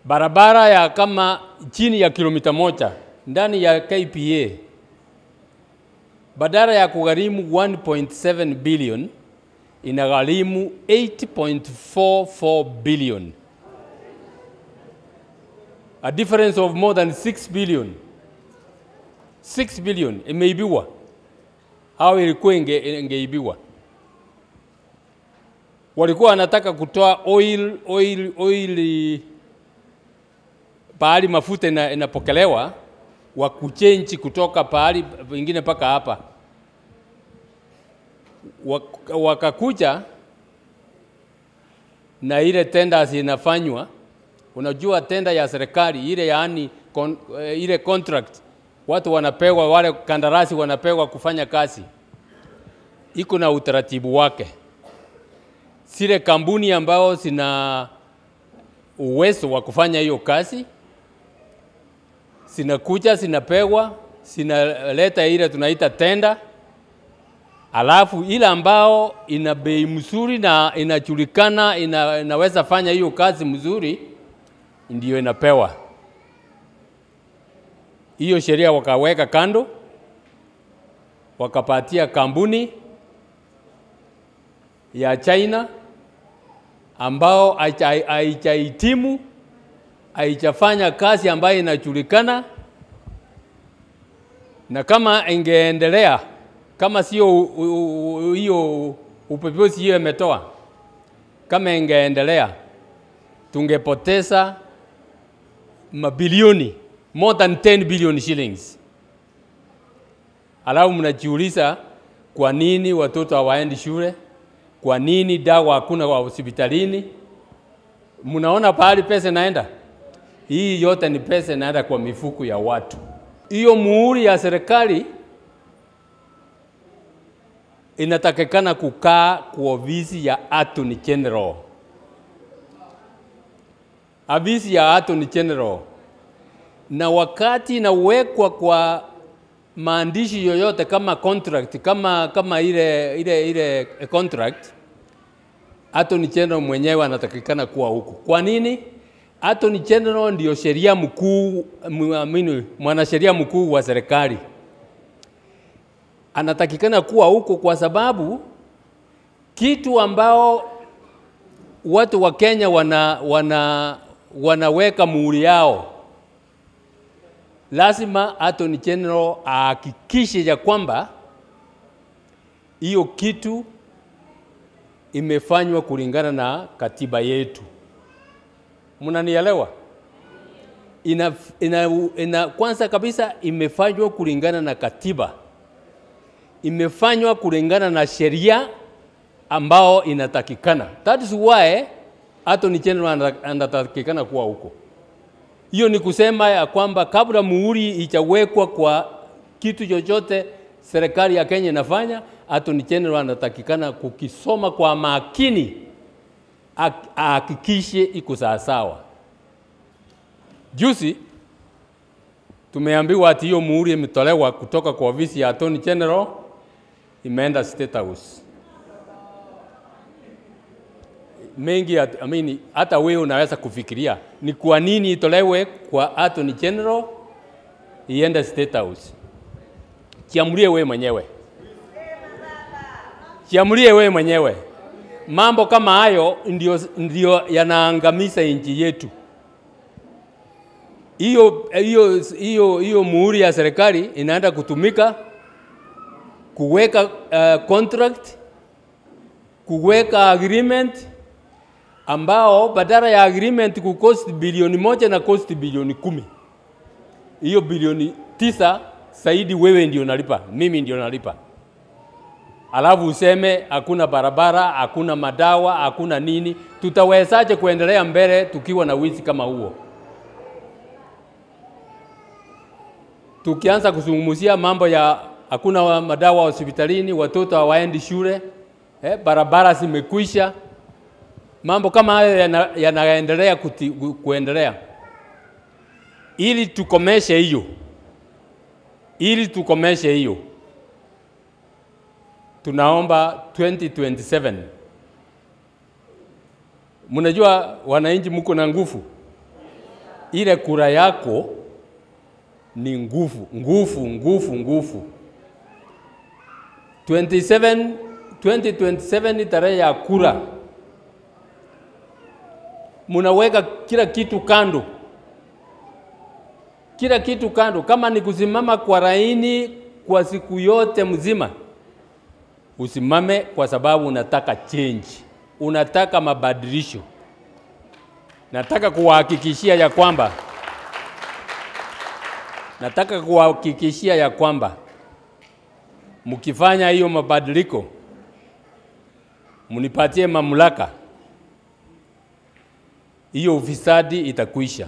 barabara ya kama chini ya kilomita 1 ndani ya KPA badala ya kugharimu 1.7 billion inagharimu 8.44 billion. A difference of more than 6 billion. 6 billion imeibiwa. Hao ilikuwa ingeibiwa. Walikuwa wanataka kutoa oil pahali mafuta inapokelewa wa kuchange kutoka pahali pengine paka hapa. Wakakuja na ile tenders inafanywa. Unajua tender ya serikali ile yaani ile contract watu wanapewa, wale kandarasi wanapewa kufanya kazi. Iko na utaratibu wake. Zile kampuni ambao zina uwezo wa kufanya hiyo kazi zinakuja, zinapewa, zinaleta ile tunaita tender. Alafu ile ambao ina bei mzuri na inajulikana inaweza fanya hiyo kazi mzuri ndio inapewa. Hiyo sheria wakaweka kando, wakapatia kampuni ya China ambao haijahitimu, haijafanya kazi ambayo inajulikana, na kama ingeendelea kama sio hiyo upeperushi hiyo imetoa, kama ingeendelea tungepoteza mabilioni, more than 10 billion shillings. Alafu mnajiuliza kwa nini watoto hawaendi shule? Kwa nini dawa hakuna kwa hospitalini? Mnaona pahali pesa naenda? Hii yote ni pesa inaenda kwa mifuko ya watu. Hiyo muhuri ya serikali inatakikana kukaa kwa ofisi ya Attorney General. Ofisi ya Attorney General. Na wakati inawekwa kwa maandishi yoyote kama contract, kama ile contract, Attorney General mwenyewe anatakikana kuwa huko. Kwa nini? Attorney General ndio sheria mkuu, mwanasheria mkuu wa serikali. Anatakikana kuwa huko kwa sababu kitu ambao watu wa Kenya wanaweka muhuri yao, lazima Attorney General ahakikishe ya kwamba hiyo kitu imefanywa kulingana na katiba yetu. Mnanielewa? Kwanza kabisa imefanywa kulingana na katiba. Imefanywa kulingana na sheria ambao inatakikana. That is why Attorney General anatakikana kuwa huko. Hiyo ni kusema ya kwamba kabla muhuri ichawekwa kwa kitu chochote serikali ya Kenya inafanya, Attorney General anatakikana kukisoma kwa makini, ahakikishe iko sawa. Juzi tumeambiwa ati hiyo muhuri imetolewa kutoka kwa ofisi ya Attorney General imeenda State House. Mengi hata wewe unaweza kufikiria ni kwa nini itolewe kwa Attorney General iende State House. Jiamulie wewe mwenyewe. Jiamulie wewe mwenyewe. Mambo kama hayo ndio yanaangamiza nchi yetu. Hiyo muhuri ya serikali inaenda kutumika kuweka contract, kuweka agreement ambao badala ya agreement kukost bilioni 1 na cost bilioni 10. Hiyo bilioni 9 zaidi wewe ndio unalipa, mimi ndio nalipa. Alafu useme hakuna barabara, hakuna madawa, hakuna nini. Tutawezaje kuendelea mbele tukiwa na wizi kama huo? Tukianza kuzungumzia mambo ya hakuna madawa hospitalini, watoto hawaendi shule, barabara zimekwisha. Mambo kama hayo yanaendelea kuendelea. Ili tukomeshe hiyo, tunaomba 2027. Mnajua wananchi mko na nguvu. ile kura yako ni nguvu, nguvu, nguvu, nguvu. 2027 tarehe ya kura, munaweka kila kitu kando. Kila kitu kando. Kama ni kusimama kwa laini kwa siku yote mzima, usimame kwa sababu unataka change. Unataka mabadilisho. Nataka kuhakikishia ya kwamba mkifanya hiyo mabadiliko, munipatie mamlaka, hiyo ufisadi itakwisha.